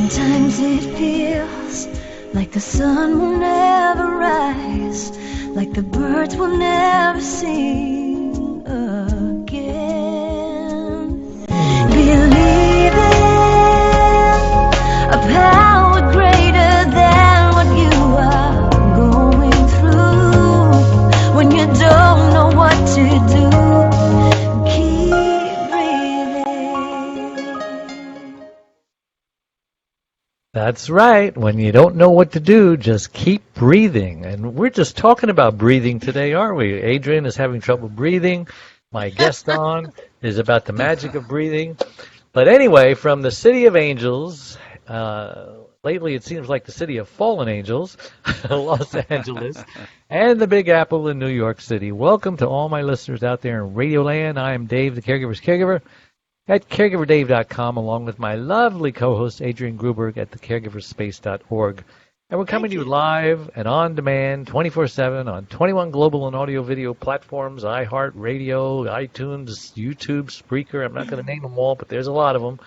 Sometimes it feels like the sun will never rise, like the birds will never sing again. Believe in a power greater than what you are going through. When you don't know what to do, keep breathing. That's right. When you don't know what to do, just keep breathing. And we're just talking about breathing today, aren't we? Adrian is having trouble breathing. My guest on is about the magic of breathing. But anyway, from the City of Angels, lately it seems like the City of Fallen Angels, Los Angeles, and the Big Apple in New York City. Welcome to all my listeners out there in Radio Land. I am Dave, the Caregiver's Caregiver, at caregiverdave.com, along with my lovely co-host, Adrian Gruberg, at thecaregiverspace.org. And we're coming to you live and on demand, 24/7, on 21 global and audio video platforms, iHeartRadio, iTunes, YouTube, Spreaker. I'm not going to name them all, but there's a lot of them.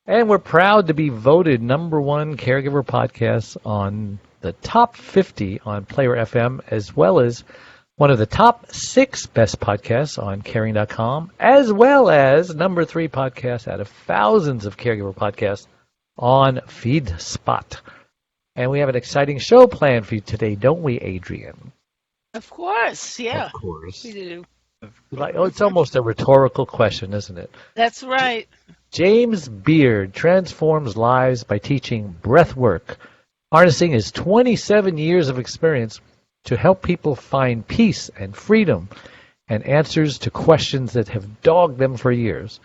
And we're proud to be voted #1 caregiver podcast on the top 50 on Player FM, as well as one of the top 6 best podcasts on caring.com, as well as #3 podcast out of thousands of caregiver podcasts on FeedSpot. And we have an exciting show planned for you today, don't we, Adrian? Of course, yeah. Of course. We do. It's almost a rhetorical question, isn't it? That's right. James Beard transforms lives by teaching breathwork, harnessing his 27 years of experience to help people find peace and freedom and answers to questions that have dogged them for years.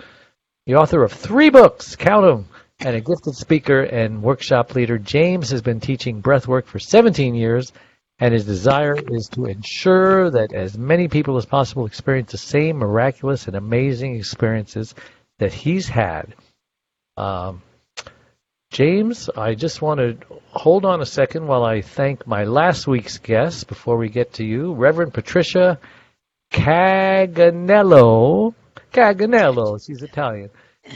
The author of 3 books, count them, and a gifted speaker and workshop leader, James has been teaching breathwork for 17 years, and his desire is to ensure that as many people as possible experience the same miraculous and amazing experiences that he's had. James, I just want to hold on a second while I thank my last week's guest before we get to you, Reverend Patricia Caganello. Caganello, she's Italian,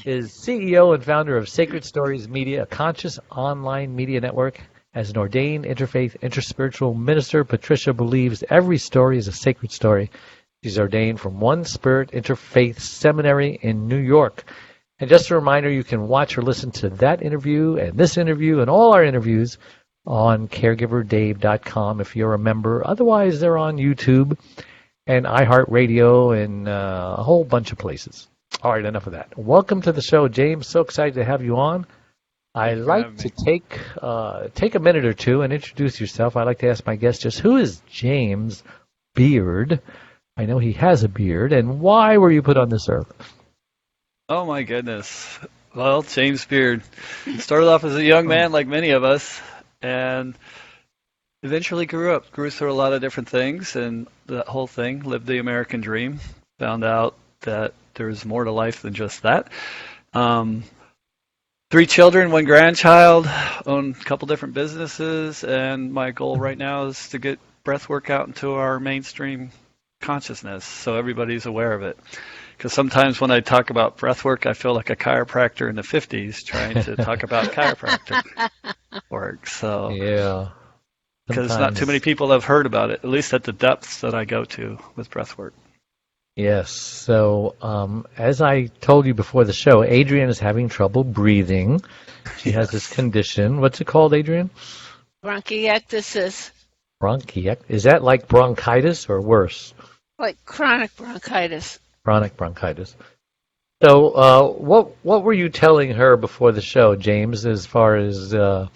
is CEO and founder of Sacred Stories Media, a conscious online media network. As an ordained interfaith, interspiritual minister, Patricia believes every story is a sacred story. She's ordained from One Spirit Interfaith Seminary in New York. And just a reminder, you can watch or listen to that interview and this interview and all our interviews on caregiverdave.com if you're a member. Otherwise, they're on YouTube and iHeartRadio and a whole bunch of places. All right, enough of that. Welcome to the show, James. So excited to have you on. I like to take a minute or two and introduce yourself. I like to ask my guests just who is James Beard? I know he has a beard. And why were you put on this earth? Oh, my goodness. Well, James Beard started off as a young man like many of us and eventually grew through a lot of different things, and that whole thing, lived the American dream, found out that there's more to life than just that. 3 children, 1 grandchild, own a couple different businesses, and my goal right now is to get breathwork out into our mainstream consciousness so everybody's aware of it. Because sometimes when I talk about breathwork, I feel like a chiropractor in the 50s trying to talk about chiropractic work. So, yeah, because not too many people have heard about it, at least at the depths that I go to with breathwork. Yes. So, as I told you before the show, Adrian is having trouble breathing. She has this condition. What's it called, Adrian? Bronchiectasis. Bronchiectasis. Is that like bronchitis or worse? Like chronic bronchitis. Chronic bronchitis. So, what were you telling her before the show, James, as far as the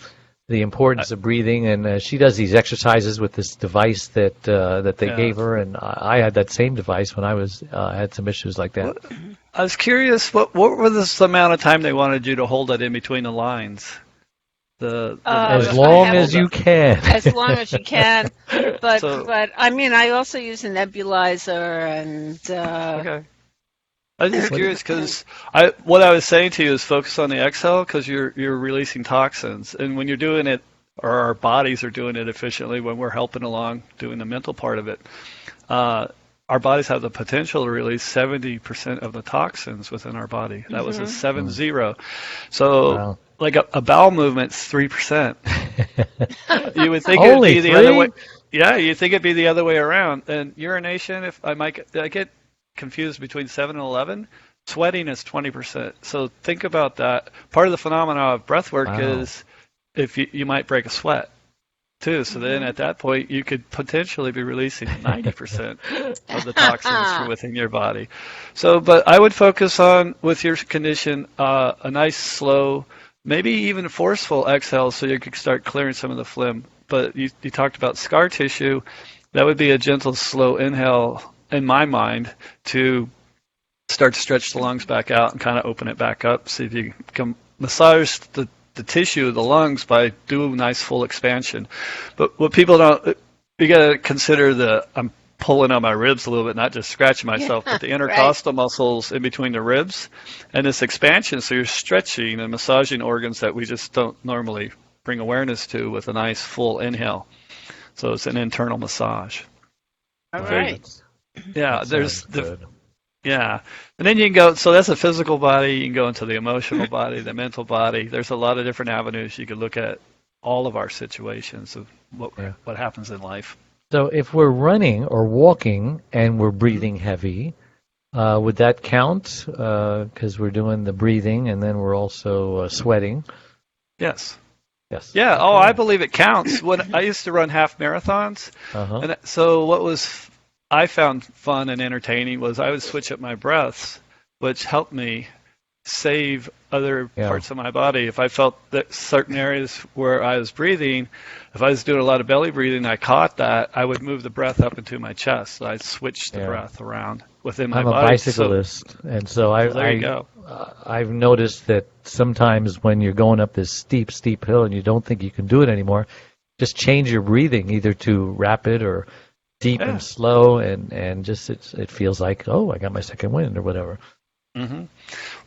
importance of breathing? And she does these exercises with this device that they gave her, and I had that same device when I was had some issues like that. I was curious, what was the amount of time they wanted you to hold it in between the lines? As long as you can. As long as you can. But I mean, I also use a nebulizer and. Okay. I was just curious because what I was saying to you is focus on the exhale because you're releasing toxins, and when you're doing it, or our bodies are doing it efficiently when we're helping along doing the mental part of it. Our bodies have the potential to release 70% of the toxins within our body. That was a 7-0. So like a bowel movement's 3%. You would think Only it'd be the other 3? way. Yeah, you think it'd be the other way around. And urination, if I get confused between 7 and 11. Sweating is 20%. So think about that. Part of the phenomena of breath work is if you might break a sweat too. So then at that point, you could potentially be releasing 90% of the toxins from within your body. So, but I would focus on, with your condition, a nice, slow, maybe even forceful exhale so you could start clearing some of the phlegm. But you talked about scar tissue. That would be a gentle, slow inhale, in my mind, to start to stretch the lungs back out and kind of open it back up. See if you can massage the tissue of the lungs by doing a nice full expansion. But what people don't, you got to consider I'm pulling on my ribs a little bit, not just scratching myself, but the intercostal muscles in between the ribs and this expansion. So you're stretching and massaging organs that we just don't normally bring awareness to with a nice full inhale. So it's an internal massage. All right. Yeah, yeah. And then you can go, so that's a physical body. You can go into the emotional body, the mental body. There's a lot of different avenues you could look at all of our situations of what happens in life. So if we're running or walking and we're breathing heavy, would that count? Because we're doing the breathing and then we're also sweating. Yes. Yes. Yeah. Okay. Oh, I believe it counts. When I used to run half marathons, and so what I found fun and entertaining was I would switch up my breaths, which helped me save other parts of my body. If I felt that certain areas where I was breathing, if I was doing a lot of belly breathing, I caught that, I would move the breath up into my chest. So I'd switch the breath around within my body. I'm a bicyclist, and so I've noticed that sometimes when you're going up this steep hill and you don't think you can do it anymore, just change your breathing either to rapid or deep and slow, and just it feels like, oh, I got my second wind or whatever. Mm-hmm.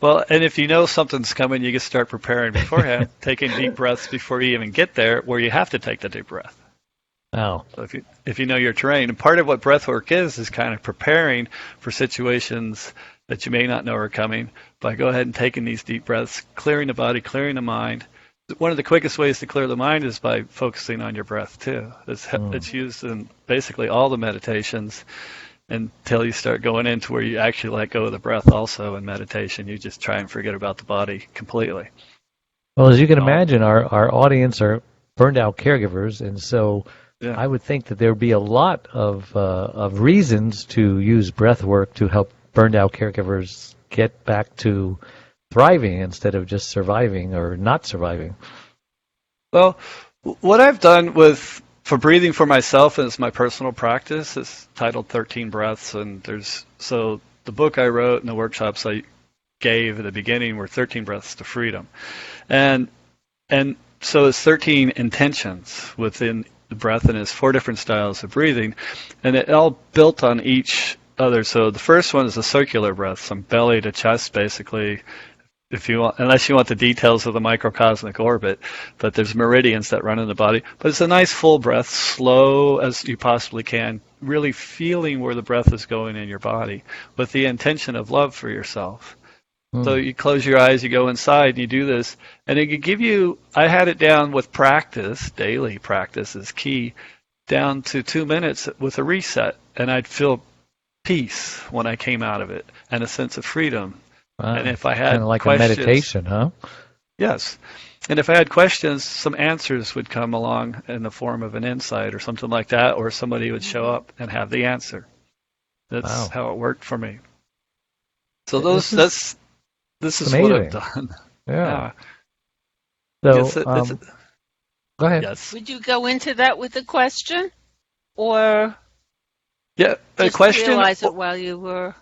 Well, and if you know something's coming, you can start preparing beforehand, taking deep breaths before you even get there, where you have to take the deep breath. Oh. So if you know your terrain, and part of what breath work is kind of preparing for situations that you may not know are coming by go ahead and taking these deep breaths, clearing the body, clearing the mind. One of the quickest ways to clear the mind is by focusing on your breath too. It's used in basically all the meditations until you start going into where you actually let go of the breath also in meditation. You just try and forget about the body completely. Well, as you can imagine, our audience are burned out caregivers, and so I would think that there would be a lot of reasons to use breath work to help burned out caregivers get back to thriving instead of just surviving or not surviving. Well, what I've done for breathing for myself as my personal practice is titled 13 Breaths, and so the book I wrote and the workshops I gave at the beginning were 13 Breaths to Freedom. And so it's 13 intentions within the breath, and it's 4 different styles of breathing, and it all built on each other. So the first one is a circular breath, from belly to chest basically, if you want, unless you want the details of the microcosmic orbit, but there's meridians that run in the body. But it's a nice full breath, slow as you possibly can, really feeling where the breath is going in your body with the intention of love for yourself. So you close your eyes, you go inside, and you do this, and it could give you, I had it down with practice, daily practice is key, down to 2 minutes with a reset, and I'd feel peace when I came out of it and a sense of freedom. Wow. And if I had kind of like questions, a meditation, huh? Yes. And if I had questions, some answers would come along in the form of an insight or something like that, or somebody would show up and have the answer. That's how it worked for me. So this is what I've done. Yeah. So, go ahead. Yes. Would you go into that with a question, or a question? Realize it while you were.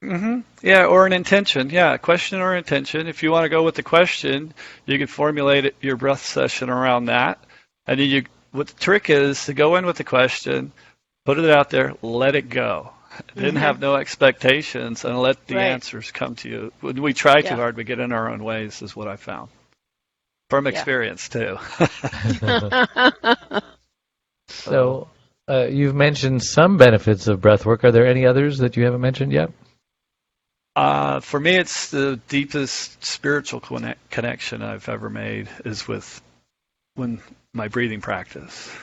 Mm-hmm. Yeah, or an intention. Yeah, a question or intention. If you want to go with the question, you can formulate your breath session around that. And then what the trick is to go in with the question, put it out there, let it go. Then have no expectations and let the answers come to you. When we try too hard, we get in our own ways, is what I found. From experience, too. So you've mentioned some benefits of breath work. Are there any others that you haven't mentioned yet? For me, it's the deepest spiritual connection I've ever made is with my breathing practice.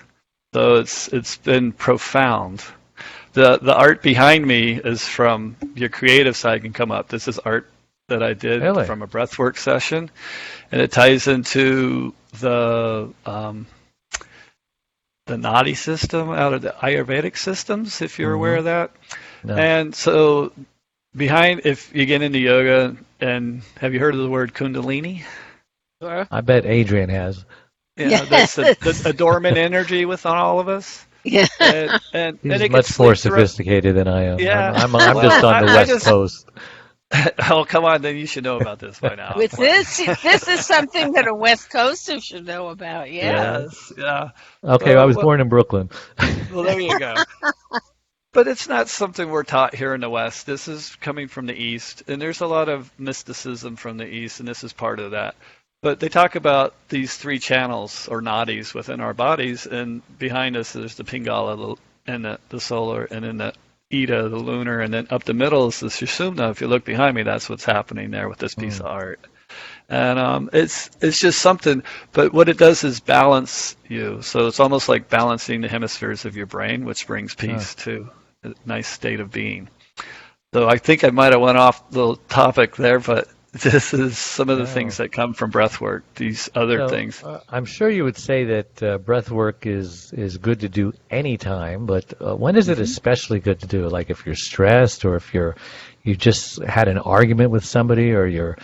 So it's been profound. The art behind me is from your creative side can come up. This is art that I did from a breathwork session, and it ties into the Nadi system out of the Ayurvedic systems, if you're aware of that. No. And so if you get into yoga, and have you heard of the word Kundalini? Sure. I bet Adrian has. Yeah, that's a dormant energy within all of us. Yeah. And he's much more sophisticated than I am. Yeah. I'm just on the West Coast. Oh, come on, then you should know about this by now. With this is something that a West Coaster should know about, Yes, yeah. Okay, I was born in Brooklyn. Well, there you go. But it's not something we're taught here in the West. This is coming from the East, and there's a lot of mysticism from the East, and this is part of that. But they talk about these 3 channels, or nadis, within our bodies, and behind us there's the Pingala, and the solar, and then the Ida, the lunar, and then up the middle is the Sushumna. If you look behind me, that's what's happening there with this piece of art. And it's just something, but what it does is balance you. So it's almost like balancing the hemispheres of your brain, which brings peace to a nice state of being. So I think I might have went off the topic there, but this is some of the things that come from breathwork, these other things. I'm sure you would say that breathwork is good to do anytime, but when is it especially good to do? Like if you're stressed, or if you just had an argument with somebody, or your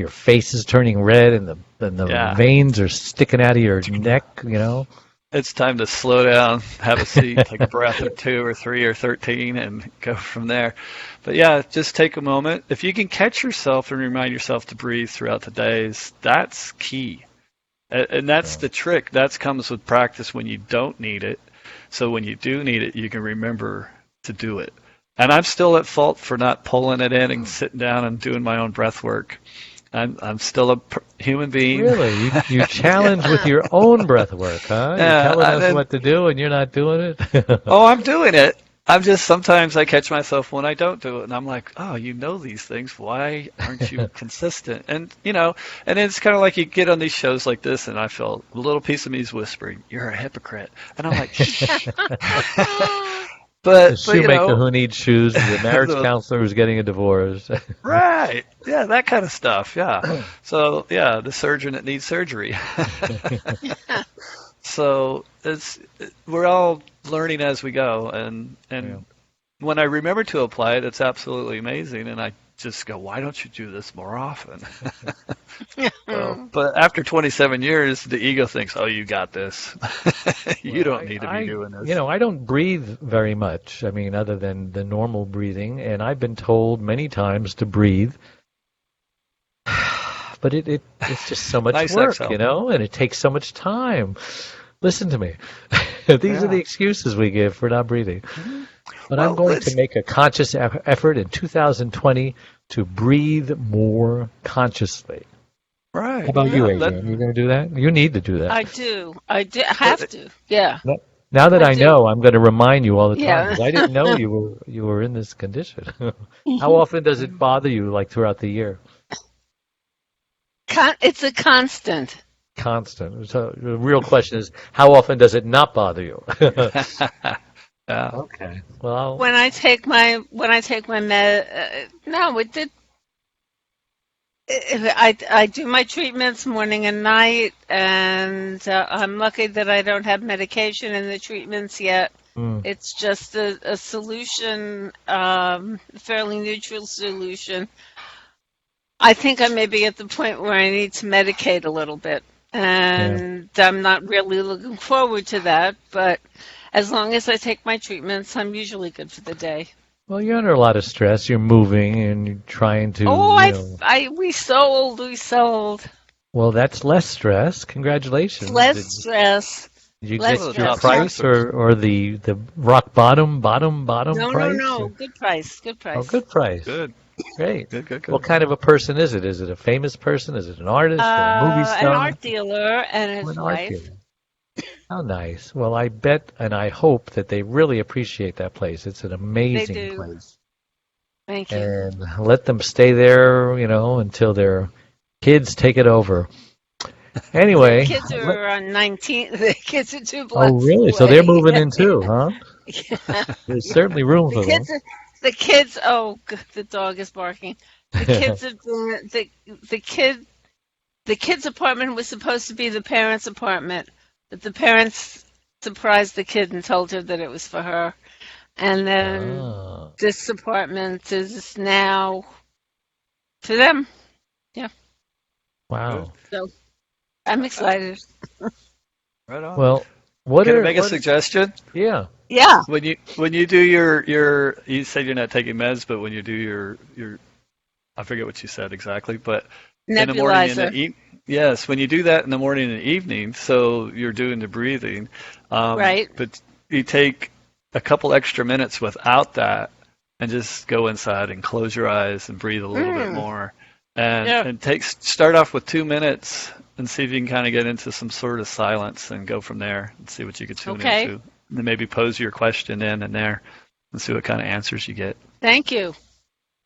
face is turning red and the veins are sticking out of your neck, you know? It's time to slow down, have a seat, take a breath or 2 or 3 or 13, and go from there. But yeah, just take a moment. If you can catch yourself and remind yourself to breathe throughout the days, that's key. And that's the trick. That comes with practice when you don't need it. So when you do need it, you can remember to do it. And I'm still at fault for not pulling it in and sitting down and doing my own breath work. I'm still a human being. Really? You challenge with your own breath work, huh? You're telling us what to do and you're not doing it? Oh, I'm doing it. I'm just, sometimes I catch myself when I don't do it, and I'm like, oh, you know these things. Why aren't you consistent? And, and it's kind of like you get on these shows like this, and I feel a little piece of me is whispering, you're a hypocrite. And I'm like, shh. The shoemaker who needs shoes, the marriage counselor who's getting a divorce. Right. Yeah, that kind of stuff. Yeah. So, yeah, the surgeon that needs surgery. So we're all learning as we go. And when I remember to apply it, it's absolutely amazing. And I just go, why don't you do this more often? But after 27 years, the ego thinks, oh, you got this. You don't need to be doing this. I don't breathe very much, other than the normal breathing. And I've been told many times to breathe. But it's just so much nice work, exhale. And it takes so much time. Listen to me. These are the excuses we give for not breathing. But I'm going to make a conscious effort in 2020 to breathe more consciously. Right. How about you, Adrian? You going to do that? You need to do that. I do. I have to. Yeah. Now that I know, I'm going to remind you all the time, because I didn't know you were in this condition. How often does it bother you, like throughout the year? It's a constant. Constant. So the real question is, how often does it not bother you? Okay. Well, when I take my med, no, it did. I do my treatments morning and night, and I'm lucky that I don't have medication in the treatments yet. It's just a solution, fairly neutral solution. I think I may be at the point where I need to medicate a little bit, and I'm not really looking forward to that, but as long as I take my treatments, I'm usually good for the day. Well, you're under a lot of stress. You're moving and you're trying to... We sold. Well, that's less stress. Congratulations. Less stress. Did you get your price or the rock bottom price? No. Good price. Oh, good price. Good. Great. Good. What kind of a person is it? Is it a famous person? Is it an artist? A movie star? An art dealer and his wife. How nice. Well, I bet and I hope that they really appreciate that place. It's an amazing place. Thank you. and let them stay there, until their kids take it over. Anyway, The kids are on 19. The kids are 2 oh blocks really? So they're away. moving in too, huh? Yeah. There's certainly room The for them. kids, the kids. Oh, the dog is barking. The kids are doing the kids' apartment was supposed to be the parents' apartment, but the parents surprised the kid and told her that it was for her. And then Ah, this apartment is now for them. Yeah. wow. So I'm excited. Right on. Well, what Can I are make a suggestion? yeah. Yeah. When you do your you said you're not taking meds, but when you do your I forget what you said exactly, but in the morning and Nebulizer. yes, when you do that in the morning and evening, so you're doing the breathing, Right. but you take a couple extra minutes without that and just go inside and close your eyes and breathe a little bit Mm. more, and Yeah. start off with 2 minutes and see if you can kind of get into some sort of silence and go from there and see what you can tune Okay. into, and then maybe pose your question in and there and see what kind of answers you get. Thank you.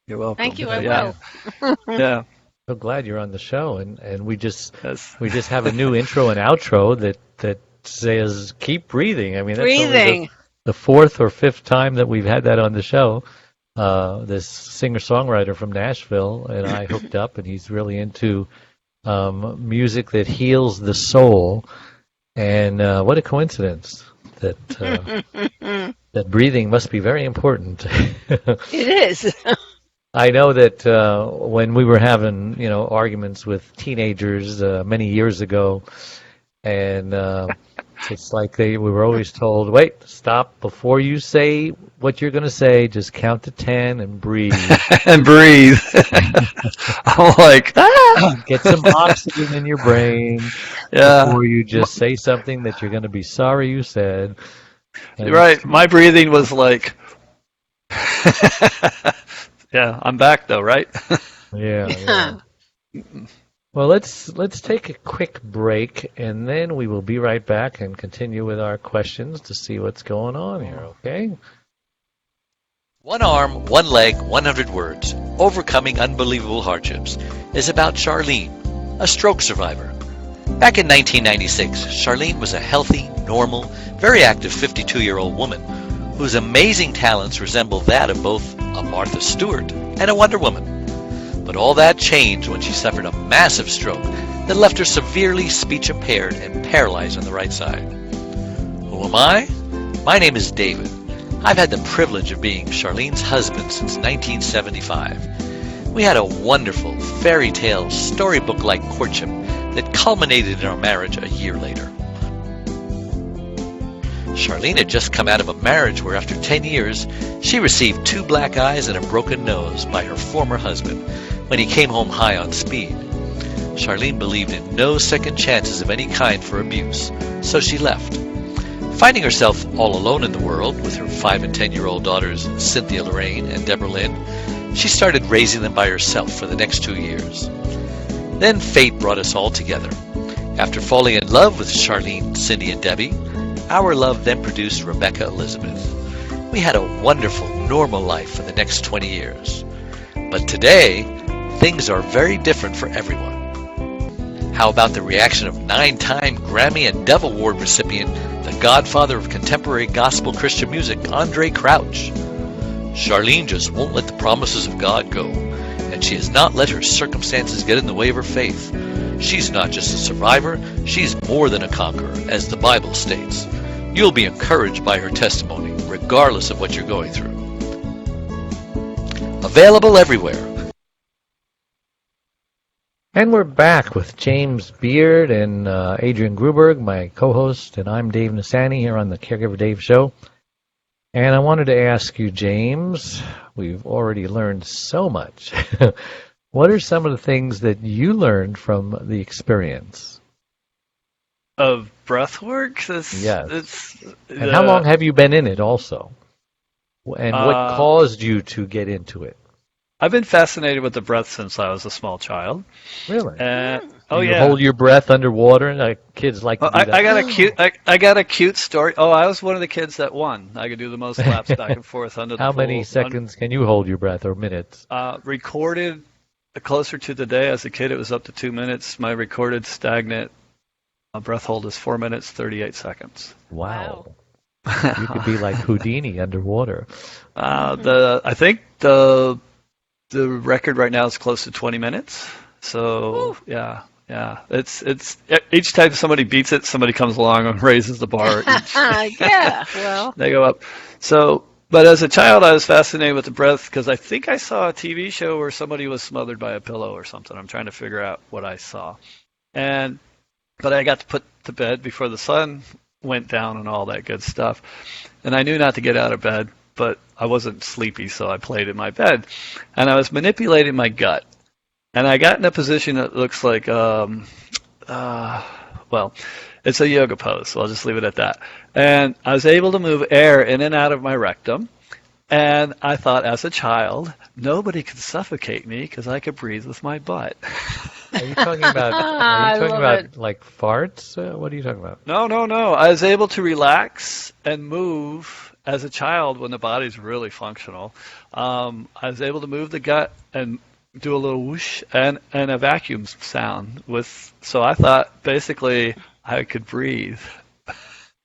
You're welcome. Thank you. I Yeah, will. yeah, So glad you're on the show, and we just yes. have a new intro and outro that says keep breathing. I mean, that's only Breathing. the fourth or fifth time that we've had that on the show. This singer-songwriter from Nashville and I hooked up, and he's really into music that heals the soul. And what a coincidence that that breathing must be very important. It is. I know that when we were having, arguments with teenagers many years ago, and it's like we were always told, wait, stop before you say what you're going to say. Just count to 10 and breathe. And breathe. I'm like, Get some oxygen in your brain yeah, before you just say something that you're going to be sorry you said. And right. My breathing was like, yeah, I'm back though, right? yeah. Well, let's take a quick break, and then we will be right back and continue with our questions to see what's going on here, okay? One Arm, One Leg, 100 Words, Overcoming Unbelievable Hardships is about Charlene, a stroke survivor. Back in 1996, Charlene was a healthy, normal, very active 52-year-old woman whose amazing talents resemble that of both a Martha Stewart and a Wonder Woman. But all that changed when she suffered a massive stroke that left her severely speech impaired and paralyzed on the right side. Who am I? My name is David. I've had the privilege of being Charlene's husband since 1975. We had a wonderful, fairy tale, storybook-like courtship that culminated in our marriage a year later. Charlene had just come out of a marriage where after 10 years, she received 2 black eyes and a broken nose by her former husband when he came home high on speed. Charlene believed in no second chances of any kind for abuse, so she left. Finding herself all alone in the world with her 5 and 10-year-old daughters Cynthia Lorraine and Deborah Lynn, she started raising them by herself for the next 2 years. Then fate brought us all together. After falling in love with Charlene, Cindy, and Debbie, our love then produced Rebecca Elizabeth. We had a wonderful, normal life for the next 20 years. But today, things are very different for everyone. How about the reaction of 9-time Grammy and Dove Award recipient, the godfather of contemporary gospel Christian music, Andre Crouch? Charlene just won't let the promises of God go, and she has not let her circumstances get in the way of her faith. She's not just a survivor, she's more than a conqueror, as the Bible states. You'll be encouraged by her testimony, regardless of what you're going through. Available everywhere. And we're back with James Beard and Adrian Gruberg, my co-host, and I'm Dave Nassani here on the Caregiver Dave Show. And I wanted to ask you, James, we've already learned so much. What are some of the things that you learned from the experience? Of breathwork? Yes. And how long have you been in it also? And what caused you to get into it? I've been fascinated with the breath since I was a small child. Really? Oh you yeah. hold your breath underwater, and kids like to do that. I got a cute story. Oh, I was one of the kids that won. I could do the most laps back and forth under the How pool. many seconds can you hold your breath, or minutes? Recorded closer to the day. As a kid, it was up to 2 minutes. My recorded stagnant breath hold is 4 minutes 38 seconds. Wow. You could be like Houdini underwater. I think the record right now is close to 20 minutes. So yeah. It's each time somebody beats it, somebody comes along and raises the bar. Yeah, well. They go up. So, but as a child, I was fascinated with the breath because I think I saw a TV show where somebody was smothered by a pillow or something. I'm trying to figure out what I saw. But I got to put to bed before the sun went down and all that good stuff. And I knew not to get out of bed, but I wasn't sleepy, so I played in my bed. And I was manipulating my gut. And I got in a position that looks like, well, it's a yoga pose, so I'll just leave it at that. And I was able to move air in and out of my rectum. And I thought, as a child, nobody could suffocate me because I could breathe with my butt. Are you talking about like farts? What are you talking about? No. I was able to relax and move as a child when the body's really functional. I was able to move the gut and do a little whoosh and a vacuum sound so I thought basically I could breathe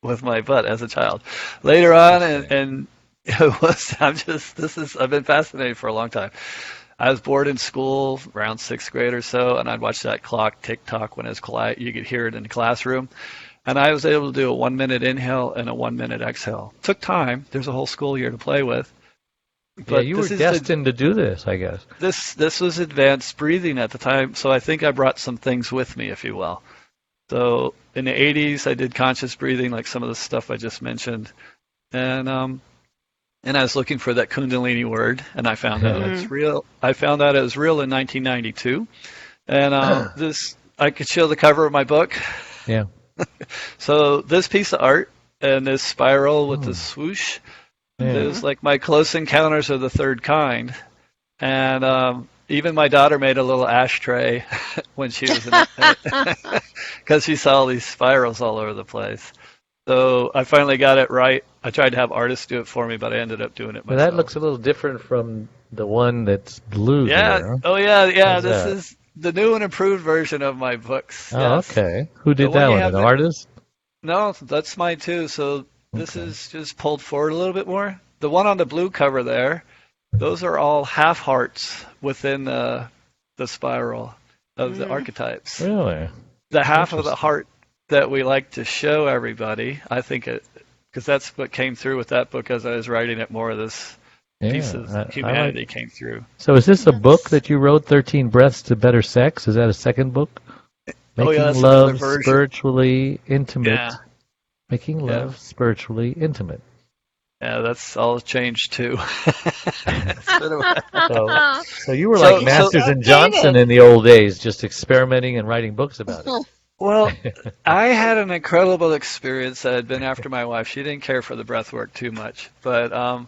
with my butt as a child. Later on, and it was I've been fascinated for a long time. I was bored in school around 6th grade or so, and I'd watch that clock tick tock when it was quiet. You could hear it in the classroom. And I was able to do a 1 minute inhale and a 1 minute exhale. Took time. There's a whole school year to play with. But you were destined to do this, I guess. This was advanced breathing at the time, so I think I brought some things with me, if you will. So in the 80s, I did conscious breathing, like some of the stuff I just mentioned. And I was looking for that Kundalini word, and I found out it's real. I found out it was real in 1992. And I could show the cover of my book. Yeah. So this piece of art and this spiral with the swoosh, it was like my close encounters of the third kind. And even my daughter made a little ashtray when she was in it because she saw these spirals all over the place. So I finally got it right. I tried to have artists do it for me, but I ended up doing it myself. Well, that looks a little different from the one that's blue. Yeah. There. Oh, yeah. This is the new and improved version of my books. Oh, yes. Okay. Who did that one? An artist? No, that's mine too. So this is just pulled forward a little bit more. The one on the blue cover there, those are all half hearts within the spiral of the archetypes. Really? The half of the heart that we like to show everybody, I think because that's what came through with that book as I was writing it, more of this piece of humanity came through. So is this a book that you wrote, 13 Breaths to Better Sex? Is that a second book? Making love spiritually intimate. Yeah. Making love spiritually intimate. Yeah, that's all changed too. So you were like Masters and Johnson in the old days, just experimenting and writing books about it. Well, I had an incredible experience that had been after my wife. She didn't care for the breath work too much, but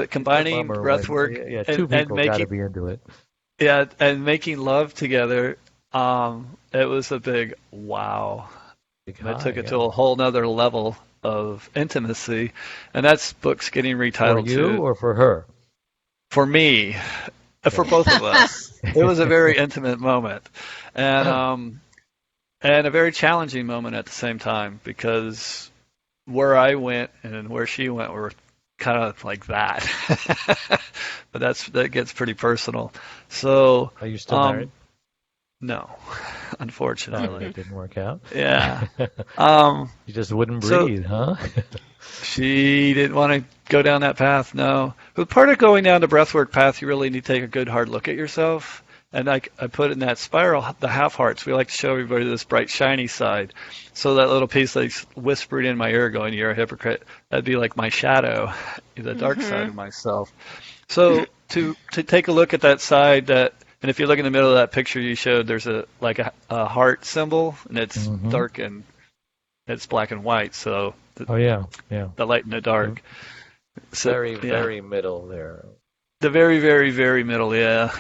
combining breath work two people got to be into it. Yeah, and making love together, it was a big wow. It took it to a whole nother level of intimacy, and that book's getting retitled too. For you or for her? For me, for both of us. It was a very intimate moment, and a very challenging moment at the same time, because where I went and where she went were kind of like that. But that gets pretty personal. So are you still married? No, unfortunately. It didn't work out. Yeah. You just wouldn't breathe, huh? She didn't want to go down that path, no. But part of going down the breathwork path, you really need to take a good hard look at yourself. And I put in that spiral, the half hearts. We like to show everybody this bright, shiny side. So that little piece that's whispered in my ear going, "You're a hypocrite," that'd be like my shadow, the dark side of myself. So to take a look at that side, and if you look in the middle of that picture you showed, there's a heart symbol, and it's dark and it's black and white. So the light and the dark. So, very middle there. The very, very, very middle, yeah.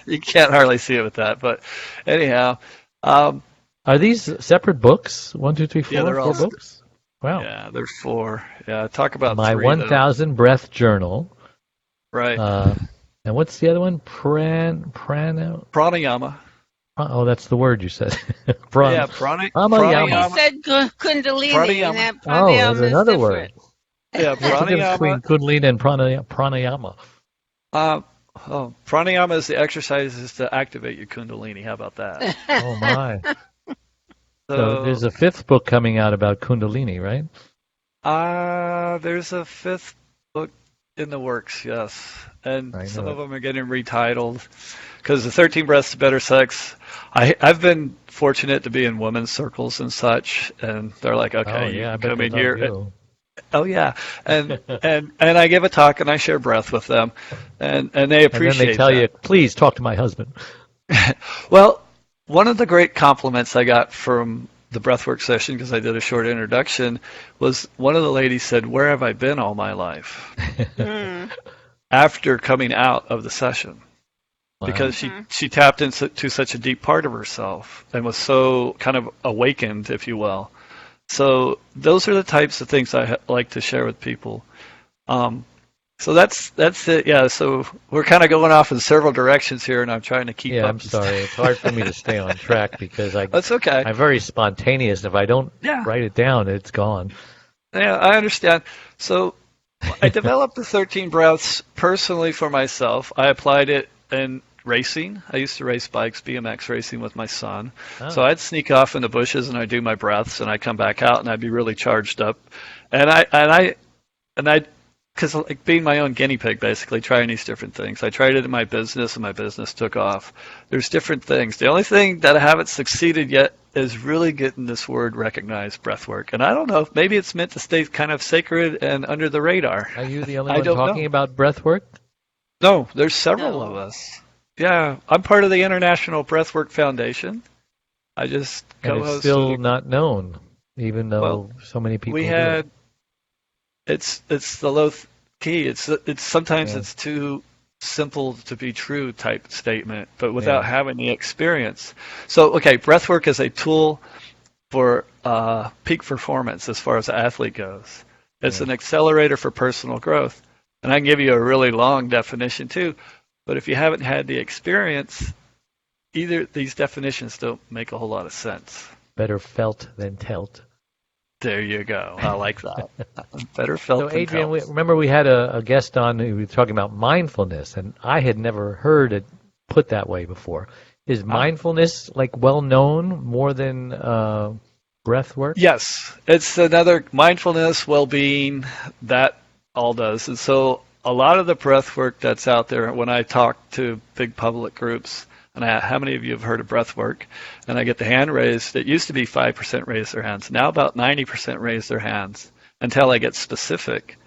You can't hardly see it with that. But anyhow, Um, Are these separate books? 1, 2, 3, 4, yeah, they're all. four books? Wow. Yeah, there's 4. Yeah, talk about My 3 though. 1,000 Breath Journal. Right. And what's the other one? Prana. Pranayama. Oh, that's the word you said. Yeah, Pranayama. He said Kundalini, Pranayama. and that Oh, there's pranayama is another different. word. Yeah, What's the difference between pranayama. Kundalini and pranayama? Pranayama is the exercises to activate your Kundalini. How about that? Oh my! So So, there's a 5th book coming out about Kundalini, right? there's a 5th book in the works, yes. And I some know of it. them are getting retitled because the 13 Breaths to Better Sex. I've been fortunate to be in women's circles and such, and they're like, Oh okay, you yeah, I can bet come they in love here. you. Oh yeah, and I give a talk and I share breath with them, and they And then appreciate they tell that. you, please talk to my husband. Well, one of the great compliments I got from the breathwork session, because I did a short introduction, was one of the ladies said, "Where have I been all my life?" Mm. After coming out of the session, because Wow. she tapped into such a deep part of herself and was so kind of awakened, if you will. So those are the types of things I like to share with people. Um, so that's it. Yeah. So we're kind of going off in several directions here, and I'm trying to keep Yeah, up. I'm sorry. It's hard for me to stay on track because That's okay. I'm very spontaneous. If I don't Yeah. write it down, it's gone. Yeah, I understand. So I developed the 13 breaths personally for myself. I applied it in racing. I used to race bikes, BMX racing with my son. So Oh, I'd sneak off in the bushes and I'd do my breaths and I'd come back out and I'd be really charged up. And I, because like being my own guinea pig, basically trying these different things. I tried it in my business and my business took off. There's different things. The only thing that I haven't succeeded yet is really getting this word recognized, breathwork. And I don't know, maybe it's meant to stay kind of sacred and under the radar. are you the only I one don't talking know. about breath work? No, there's several of No. us. Yeah, I'm part of the International Breathwork Foundation. I just And it's co-hosted. still not known, even Well, though so many people we do it. had it's the low key. It's sometimes Yeah, it's too simple to be true type statement, but without yeah, having the experience. So okay, breathwork is a tool for peak performance as far as the athlete goes. It's yeah. an accelerator for personal growth. And I can give you a really long definition too, but if you haven't had the experience, either these definitions don't make a whole lot of sense. Better felt than telt. There you go. I like that. Better So, felt than Adrian, felt. remember we had a guest on who was talking about mindfulness, and I had never heard it put that way before. Is Ah. mindfulness like well known more than breath work? Yes, it's another mindfulness, well-being, that all does. And so a lot of the breath work that's out there, when I talk to big public groups, and how many of you have heard of breath work, and I get the hand raised, it used to be 5% raise their hands. Now about 90% raise their hands until I get specific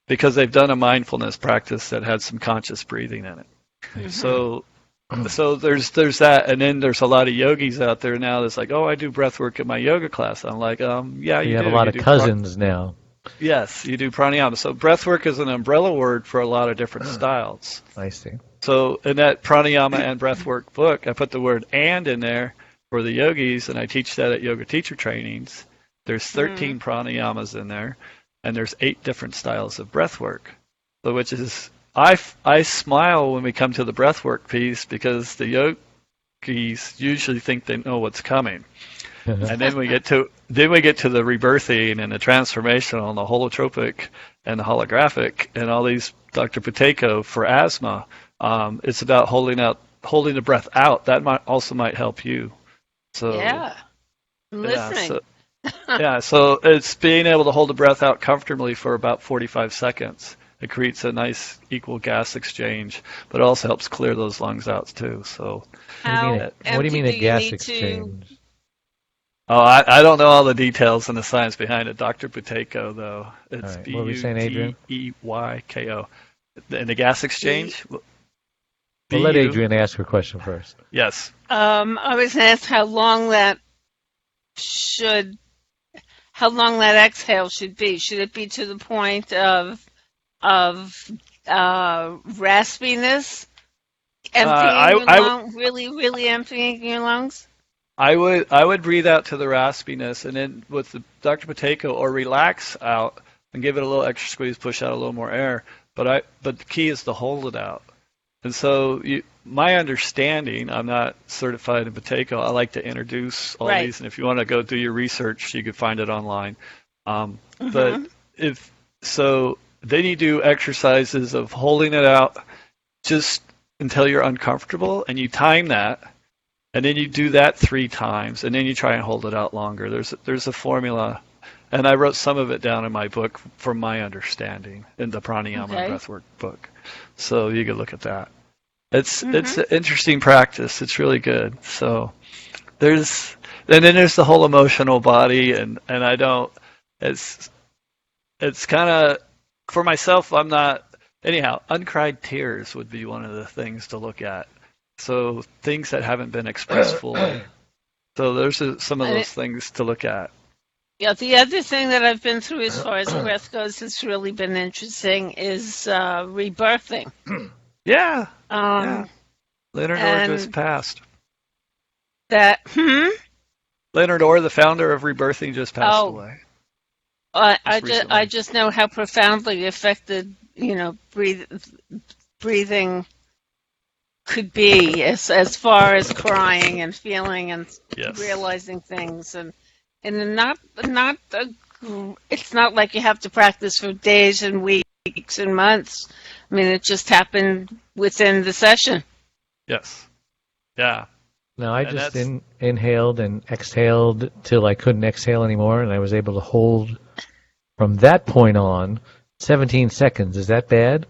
because they've done a mindfulness practice that had some conscious breathing in it. Mhm. So there's that, and then there's a lot of yogis out there now that's like, oh, I do breath work in my yoga class. I'm like, yeah, You you have do. a lot You of do cousins now. yes, you do pranayama. So breath work is an umbrella word for a lot of different styles. I see. So in that pranayama and breath work book, I put the word "and" in there for the yogis, and I teach that at yoga teacher trainings. There's 13 pranayamas in there, and there's 8 different styles of breath work. So which is I smile when we come to the breath work piece because the yogis usually think they know what's coming. And then we get to the rebirthing and the transformational and the holotropic and the holographic and all these Dr. Pateco for asthma. It's about holding the breath out. That might help you. So Yeah. I'm yeah, listening. so it's being able to hold the breath out comfortably for about 45 seconds. It creates a nice equal gas exchange, but it also helps clear those lungs out too. So How What do you empty mean do a you gas need to? exchange? oh, I don't know all the details and the science behind it. Dr. Pateco, though, All it's right. What were we saying, Adrian? Buteyko. And the gas exchange? Well, let BU. Adrian ask her question first. Yes. I was asked how long that exhale should be. Should it be to the point of raspiness, emptying your I lung, really, really emptying your lungs? I would breathe out to the raspiness, and then with the Dr. Potato, or relax out and give it a little extra squeeze, push out a little more air. But the key is to hold it out. And so my understanding, I'm not certified in Potato. I like to introduce all these, and if you want to go do your research, you can find it online. But then you do exercises of holding it out just until you're uncomfortable, and you time that, and then you do that 3 times, and then you try and hold it out longer. There's a formula, and I wrote some of it down in my book from my understanding in the Pranayama and Breathwork book. So you can look at that. It's an interesting practice. It's really good. So then there's the whole emotional body, and I don't. It's kind of, for myself, I'm not. Anyhow, uncried tears would be one of the things to look at. So things that haven't been expressed fully. So there's some of those things to look at. Yeah, the other thing that I've been through as far as breath goes that's really been interesting is rebirthing. Yeah. Leonard Orr just passed. Leonard Orr, the founder of Rebirthing, just passed away. I just know how profoundly affected, breathing could be as far as crying and feeling and realizing things, and it's not like you have to practice for days and weeks and months. I mean, it just happened within the session. Yes. Yeah. No, I just inhaled and exhaled till I couldn't exhale anymore, and I was able to hold from that point on 17 seconds. Is that bad?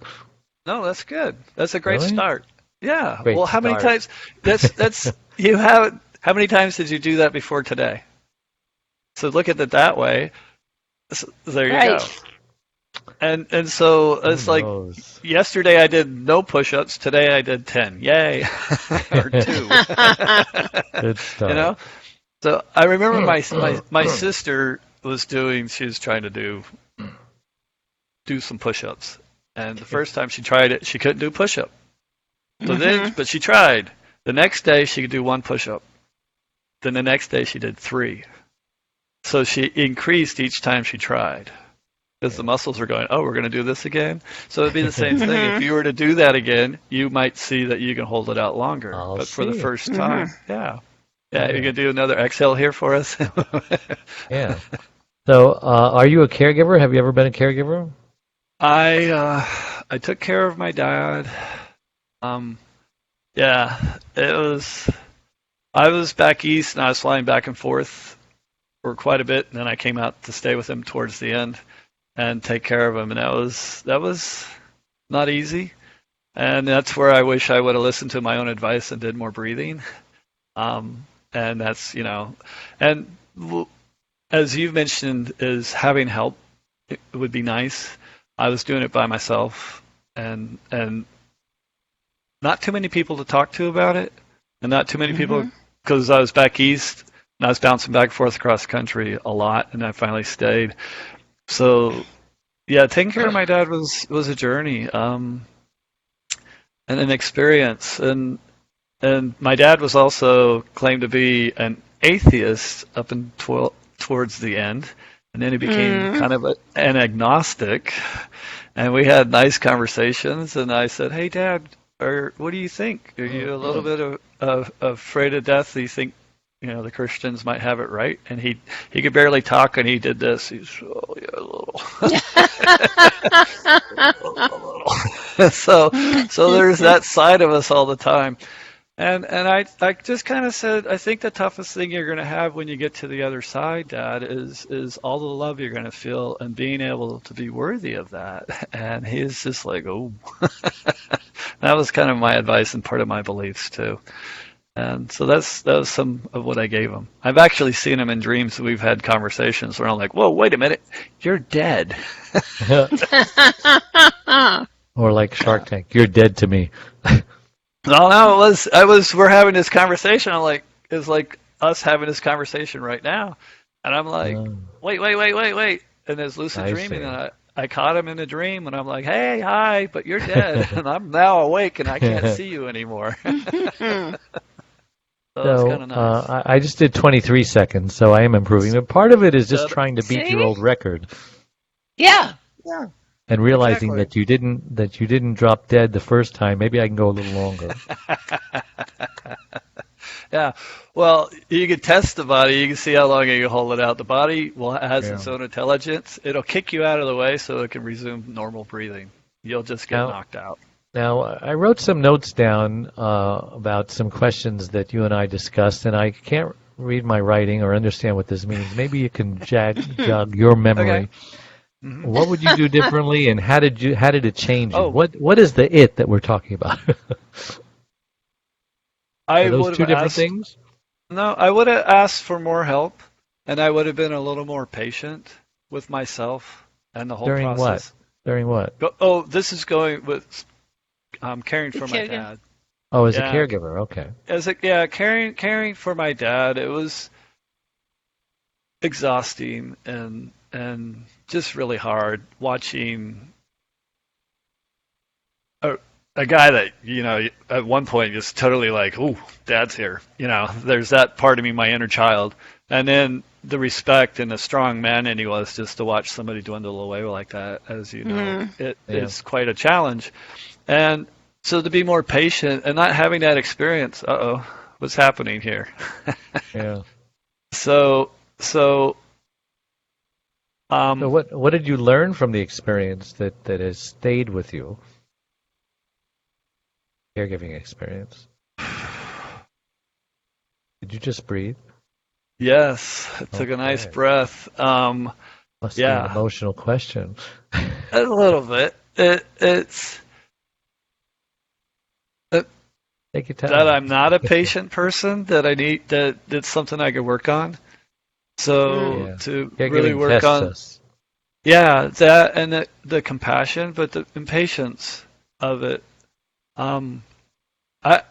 No, that's good. That's a great Really? start. Yeah. Great well, how start. many times? That's you have. How many times did you do that before today? So look at it that way. So there you go. And so it's like yesterday I did no push-ups. Today I did 10. Yay, or 2. Good start. So I remember my sister was trying to do some push-ups, and the first time she tried it, she couldn't do push-up. So but she tried. The next day she could do 1 push-up. Then the next day she did 3. So she increased each time she tried. Because the muscles are going, we're going to do this again. So it'd be the same thing. If you were to do that again, you might see that you can hold it out longer. For the first time, you can do another exhale here for us. Yeah. So, are you a caregiver? Have you ever been a caregiver? I took care of my dad. I was back east, and I was flying back and forth for quite a bit, and then I came out to stay with him towards the end and take care of him, and that was not easy, and that's where I wish I would have listened to my own advice and did more breathing, and that's and as you've mentioned, is having help. It would be nice. I was doing it by myself, and not too many people to talk to about it, and not too many people, because I was back east and I was bouncing back and forth across the country a lot, and I finally stayed. So, taking care of my dad was a journey, and an experience. And my dad was also claimed to be an atheist up towards the end, and then he became kind of an agnostic. And we had nice conversations. And I said, "Hey, Dad, what do you think? Are you a little bit afraid of death? Do you think the Christians might have it right?" And he could barely talk, and he did this. He's a little. So there's that side of us all the time. And I just kind of said, I think the toughest thing you're going to have when you get to the other side, Dad, is all the love you're going to feel and being able to be worthy of that. And he's just like, oh. That was kind of my advice and part of my beliefs too. And so that was some of what I gave him. I've actually seen him in dreams. We've had conversations where I'm like, whoa, wait a minute, you're dead. Or like Shark Tank, you're dead to me. No, we're having this conversation. I'm like, it's like us having this conversation right now. And I'm like, wait. And there's lucid dreaming, and I caught him in a dream, and I'm like, hey, hi, but you're dead. And I'm now awake, and I can't see you anymore. So it's kind of nice. I just did 23 seconds, so I am improving. But part of it is just trying to beat your See? old record Yeah. and realizing Exactly. that you didn't drop dead the first time. Maybe I can go a little longer. Yeah. Well, you can test the body. You can see how long you can hold it out. The body has Yeah. its own intelligence. It'll kick you out of the way so it can resume normal breathing. You'll just get Now, knocked out. now I wrote some notes down about some questions that you and I discussed, and I can't read my writing or understand what this means. Maybe you can jog your Okay. memory. Hmm. What would you do differently, and how did it change you? Oh, What is the it that we're talking about? Are I those would have two different asked. things? No, I would have asked for more help, and I would have been a little more patient with myself and the whole During what? process. During what? Oh, this is going with caring The for my caregiver. dad. Oh, as a Yeah, caregiver. Okay. caring for my dad. It was exhausting and just really hard watching a guy that at one point is totally like, "Ooh, dad's here." There's that part of me, my inner child, and then the respect and the strong man and he was just to watch somebody dwindle away like that, as you know, Mm. it Yeah. is quite a challenge. And so to be more patient and not having that experience, what's happening here? Yeah. So so So um what did you learn from the experience that has stayed with you? Caregiving experience. Did you just breathe? yes, I took a nice Okay. breath. Must be an Yeah, emotional question. a little bit. It's Take your that time. I'm not a patient person, that I need that it's something I could work on. Mm. So Yeah. to really Caregiving work tests on, us. yeah, that and the compassion, but the impatience of it. Um, I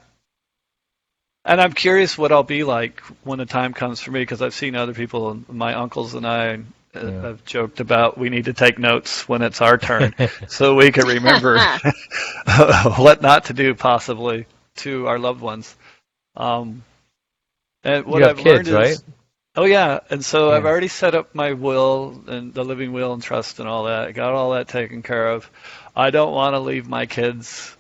and I'm curious what I'll be like when the time comes for me, because I've seen other people, my uncles and I Yeah. have joked about we need to take notes when it's our turn, so we can remember what not to do possibly to our loved ones. Um, and You what have I've learned kids, right? is, oh yeah, and so I've Yeah. already set up my will and the living will and trust and all that. I got all that taken care of. I don't want to leave my kids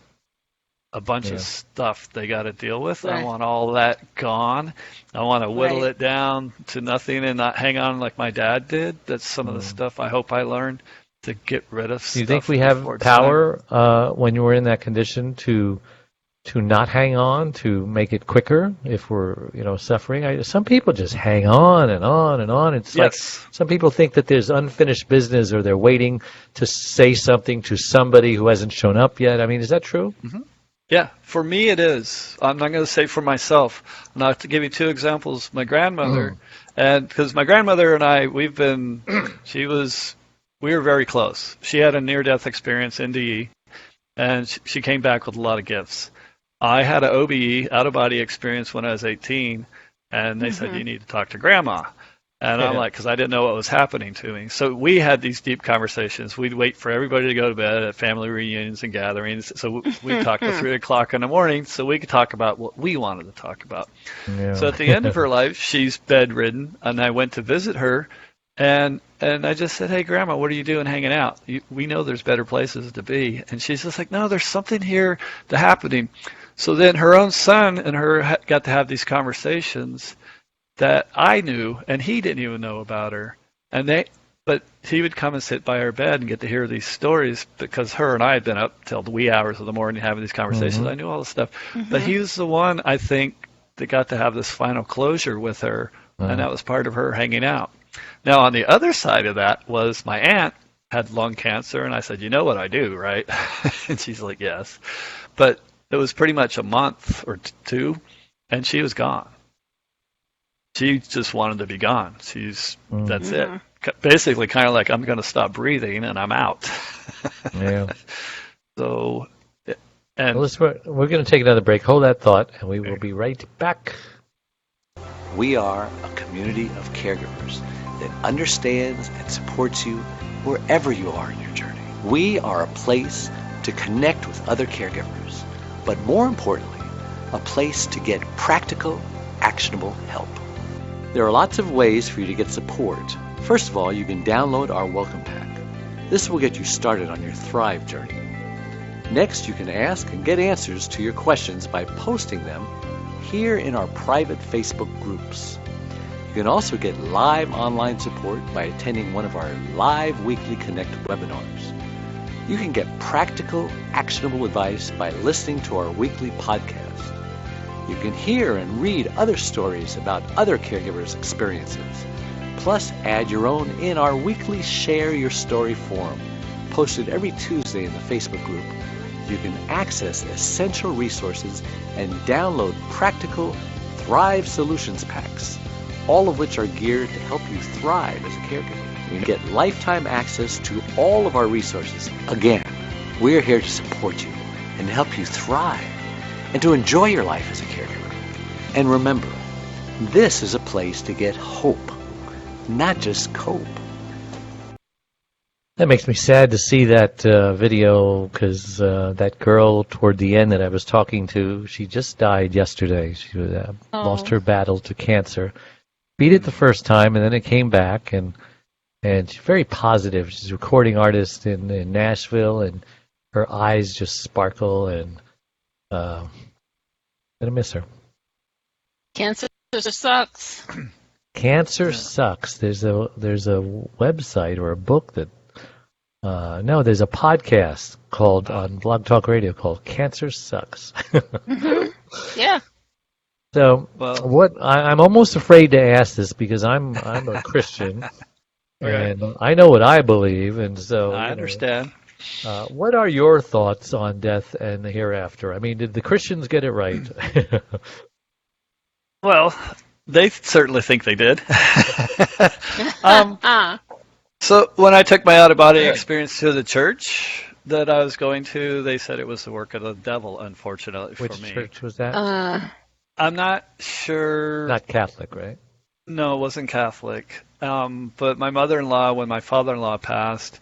a bunch of Yeah. stuff they got to deal with. I Right. want all that gone. I want to whittle Right. it down to nothing and not hang on like my dad did. That's some of the Mm. stuff I hope I learned, to get rid of Do you think stuff we before have it's time. power when you were in that condition to not hang on, to make it quicker if we're suffering? Some people just hang on and on and on. It's like Yes. some people think that there's unfinished business, or they're waiting to say something to somebody who hasn't shown up yet. I mean, is that true? Hmm. Yeah, for me it is. I'm not going to say for myself. Now, to give you two examples, my grandmother, and because my grandmother and I, we were very close. She had a near-death experience, NDE, and she came back with a lot of gifts. I had an OBE, out-of-body experience when I was 18, and they said, Mm-hmm. you need to talk to grandma. And I'm Yeah. like, because I didn't know what was happening to me. So we had these deep conversations. We'd wait for everybody to go to bed at family reunions and gatherings. So we'd talk till 3 o'clock in the morning so we could talk about what we wanted to talk about. So Yeah. at the end of her life, she's bedridden, and I went to visit her, and I just said, "Hey, Grandma, what are you doing hanging out? We know there's better places to be." And she's just like, "No, there's something here that's happening." So then her own son and her got to have these conversations that I knew, and he didn't even know about her. But he would come and sit by her bed and get to hear these stories, because her and I had been up till the wee hours of the morning having these conversations. Hmm. I knew all this stuff. But Mm-hmm. he was the one, I think, that got to have this final closure with her, and that was part of her hanging out. Now, on the other side of that was my aunt had lung cancer, and I said, "You know what I do, right?" And she's like, "Yes." But it was pretty much a month or two, and she was gone. She just wanted to be gone. That's it. Mm-hmm. Basically, kind of like, I'm going to stop breathing and I'm out. Yeah. So, Well, and we're going to take another break. Hold that thought, and we will be right back. We are a community of caregivers that understands and supports you wherever you are in your journey. We are a place to connect with other caregivers, but more importantly, a place to get practical, actionable help. There are lots of ways for you to get support. First of all, you can download our welcome pack. This will get you started on your Thrive journey. Next, you can ask and get answers to your questions by posting them here in our private Facebook groups. You can also get live online support by attending one of our live weekly Connect webinars. You can get practical, actionable advice by listening to our weekly podcast. You can hear and read other stories about other caregivers' experiences. Plus, add your own in our weekly Share Your Story forum, posted every Tuesday in the Facebook group. You can access essential resources and download practical Thrive Solutions packs, all of which are geared to help you thrive as a caregiver. You get lifetime access to all of our resources. Again, we're here to support you and help you thrive and to enjoy your life as a caregiver. And remember, this is a place to get hope, not just cope. That makes me sad to see that video, because that girl toward the end that I was talking to, she just died yesterday. She lost her battle to cancer. Beat it the first time, and then it came back, and she's very positive. She's a recording artist in Nashville, and her eyes just sparkle, and I'm going to miss her. Cancer sucks. Cancer sucks. There's a website or a book that no, there's a podcast called on Blog Talk Radio called Cancer Sucks. Mm-hmm. Yeah. So I'm almost afraid to ask this because I'm a Christian and I know what I believe, and so I understand. What are your thoughts on death and the hereafter? I mean, did the Christians get it right? Well, they certainly think they did. So when I took my out-of-body experience to the church that I was going to, they said it was the work of the devil, unfortunately for me. Which church was that? I'm not sure. Not Catholic, right? No, it wasn't Catholic. But my mother-in-law, when my father-in-law passed,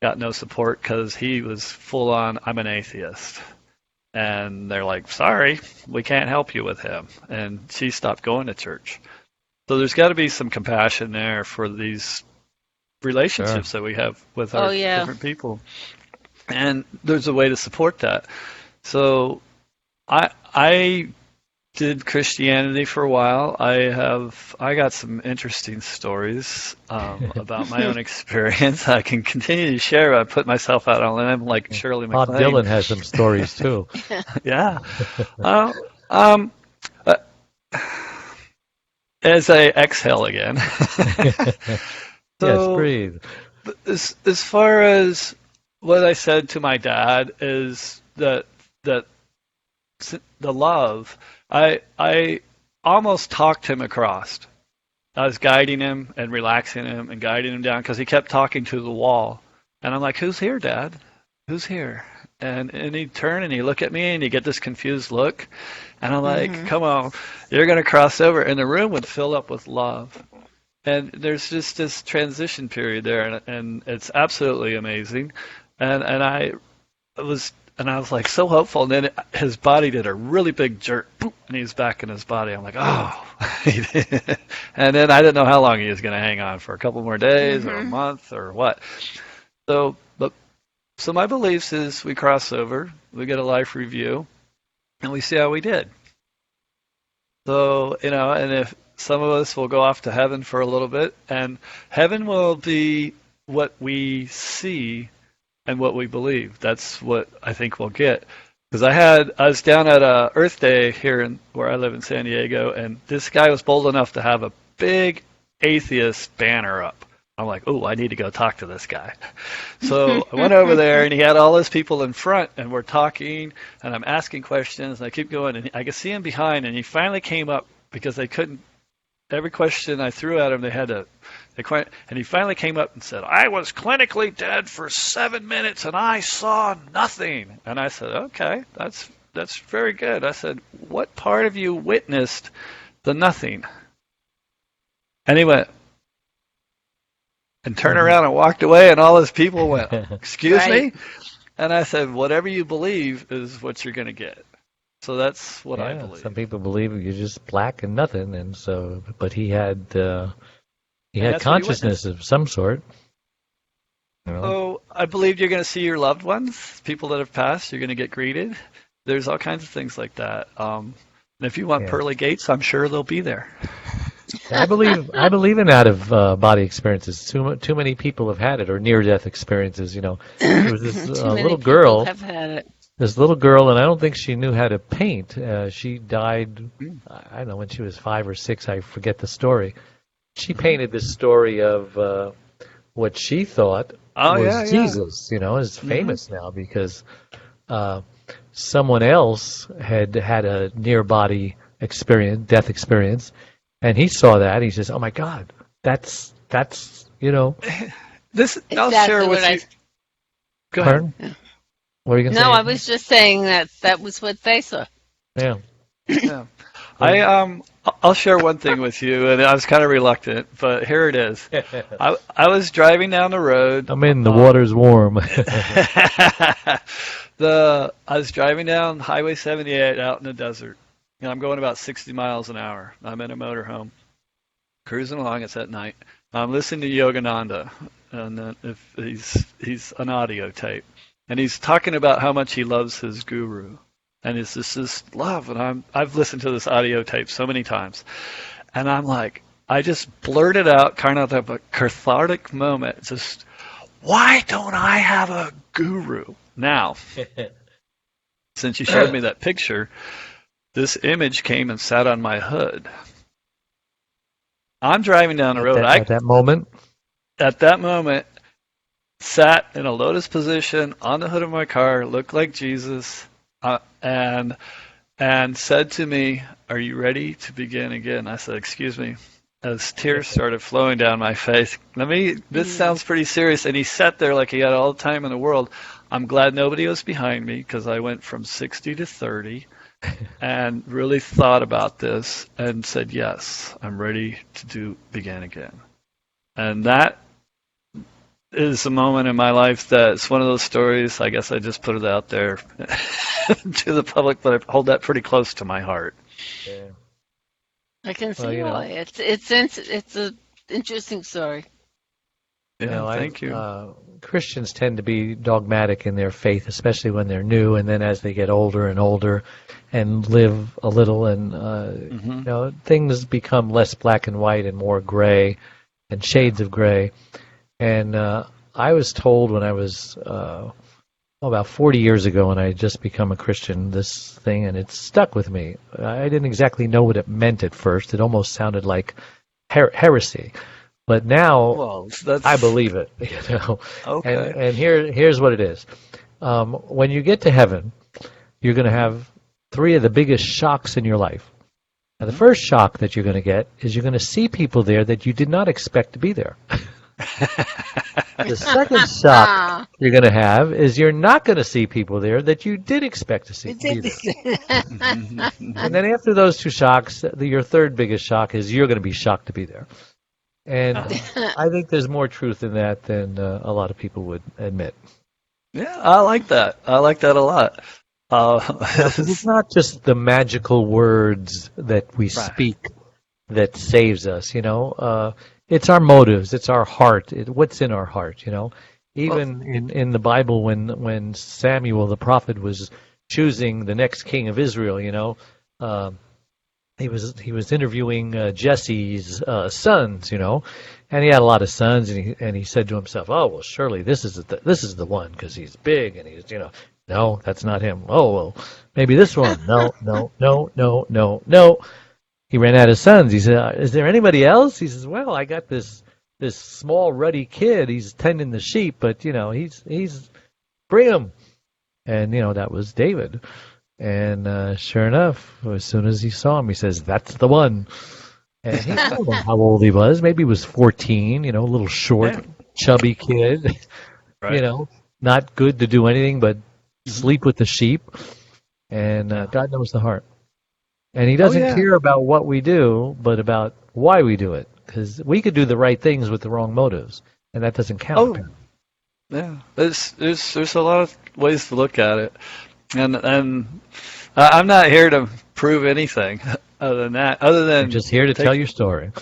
got no support because he was full-on, I'm an atheist. And they're like, sorry, we can't help you with him. And she stopped going to church. So there's got to be some compassion there for these relationships that we have with our different people. And there's a way to support that. So I did Christianity for a while. I got some interesting stories about my own experience. I can continue to share. I put myself out on a limb like Shirley MacLaine. Bob Dylan has some stories too. Yeah. As I exhale again. Yes, breathe. As far as what I said to my dad is that the love, I almost talked him across. I was guiding him and relaxing him and guiding him down because he kept talking to the wall. And I'm like, who's here, Dad? Who's here? And he'd turn and he'd look at me and he'd get this confused look. And I'm like, come on, you're going to cross over. And the room would fill up with love. And there's just this transition period there, and it's absolutely amazing. And I was like so hopeful, and then his body did a really big jerk, boop, and he's back in his body. I'm like, oh. And then I didn't know how long he was going to hang on for, a couple more days or a month or what. So my beliefs is we cross over, we get a life review, and we see how we did. So, and if some of us will go off to heaven for a little bit, and heaven will be what we see and what we believe. That's what I think we'll get. Because I was down at Earth Day here where I live in San Diego, and this guy was bold enough to have a big atheist banner up. I'm like, oh, I need to go talk to this guy. So I went over there, and he had all his people in front, and we're talking, and I'm asking questions, and I keep going, and I could see him behind, and he finally came up because they couldn't. Every question I threw at him, and he finally came up and said, I was clinically dead for 7 minutes and I saw nothing. And I said, okay, that's very good. I said, what part of you witnessed the nothing? And he went, and turned around and walked away, and all his people went, excuse me? And I said, whatever you believe is what you're going to get. So that's what I believe. Some people believe you're just black and nothing, and so, but he had consciousness of some sort. You know? So I believe you're going to see your loved ones, people that have passed. You're going to get greeted. There's all kinds of things like that. And if you want pearly gates, I'm sure they'll be there. I believe in out of body experiences. Too many people have had it, or near death experiences. You know, there was this little girl. Have had it. This little girl, and I don't think she knew how to paint. She died, I don't know, when she was 5 or 6. I forget the story. She painted this story of what she thought was Jesus. You know, is famous now because someone else had a near body experience, death experience, and he saw that. He says, "Oh my God, that's you know." This Exactly I'll share with you. Go ahead. Yeah. What are you gonna say? No, I was just saying that was what they saw. Yeah. Yeah. I'll share one thing with you, and I was kind of reluctant, but here it is. I was driving down the road. I'm in. The water's warm. I was driving down Highway 78 out in the desert, and I'm going about 60 miles an hour. I'm in a motorhome, cruising along. It's at night. I'm listening to Yogananda, and if he's an audio tape, and he's talking about how much he loves his guru. And it's just this love, and I've listened to this audio tape so many times, and I'm like, I just blurted out, kind of a cathartic moment. Just, why don't I have a guru now? Since you showed me that picture, this image came and sat on my hood. I'm driving down the road. At that moment, sat in a lotus position on the hood of my car, looked like Jesus. And said to me, "Are you ready to begin again?" I said, "Excuse me," as tears started flowing down my face. This sounds pretty serious. And he sat there like he had all the time in the world. I'm glad nobody was behind me because I went from 60 to 30 and really thought about this and said, yes, I'm ready to begin again. And that is a moment in my life that's one of those stories. I guess I just put it out there to the public, but I hold that pretty close to my heart. yeah. I can see why. It's an interesting story. Yeah, thank you. Christians tend to be dogmatic in their faith, especially when they're new, and then as they get older and older and live a little, and you know, things become less black and white and more gray and shades of gray. And I was told when I was about 40 years ago, when I had just become a Christian, this thing, and it stuck with me. I didn't exactly know what it meant at first. It almost sounded like heresy. But now I believe it. You know. Okay. And here's what it is. When you get to heaven, you're going to have 3 of the biggest shocks in your life. Now, the first shock that you're going to get is you're going to see people there that you did not expect to be there. The second shock you're going to have is you're not going to see people there that you did expect to see be there. And then after those 2 shocks, your third biggest shock is you're going to be shocked to be there. And I think there's more truth in that than a lot of people would admit. Yeah, I like that. I like that a lot. It's not just the magical words that we speak that saves us, you know. It's our motives. It's our heart. What's in our heart, you know. Even in the Bible, when Samuel the prophet was choosing the next king of Israel, you know, he was interviewing Jesse's sons, you know, and he had a lot of sons, and he said to himself, "Oh well, surely this is the one because he's big and he's, you know, no, that's not him. Oh well, maybe this one. No." He ran out of sons. He said, "Is there anybody else?" He says, "Well, I got this small ruddy kid. He's tending the sheep, but you know, he's bring him." And you know, that was David. And sure enough, as soon as he saw him, he says, "That's the one." And he don't know how old he was. Maybe he was 14. You know, a little short, chubby kid. Right. You know, not good to do anything but sleep with the sheep. And God knows the heart. And he doesn't care about what we do, but about why we do it. Because we could do the right things with the wrong motives, and that doesn't count. Yeah. There's a lot of ways to look at it. And I'm not here to prove anything other than that. Other than You're just here to tell your story.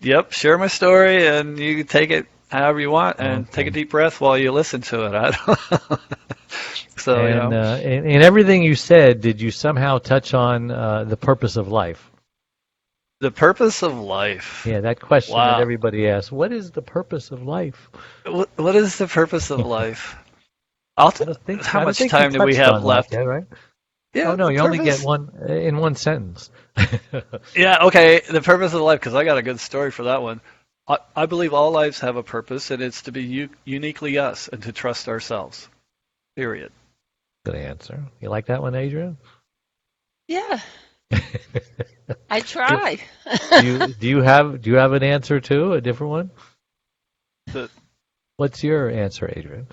Yep, share my story, and you can take it however you want, and take a deep breath while you listen to it. I don't. So And in everything you said, did you somehow touch on the purpose of life? The purpose of life. Yeah, that question Wow. that everybody asks. What is the purpose of life? What is the purpose of life? How I much think time you do we touched have on left? that, right? Yeah, Oh no, the you only purpose- get one in one sentence. Yeah, okay. The purpose of life, because I got a good story for that one. I believe all lives have a purpose, and it's to be uniquely us and to trust ourselves. Period. Good answer. You like that one, Adrian? Yeah, I try. Do you have an answer too? A different one? The- What's your answer, Adrian,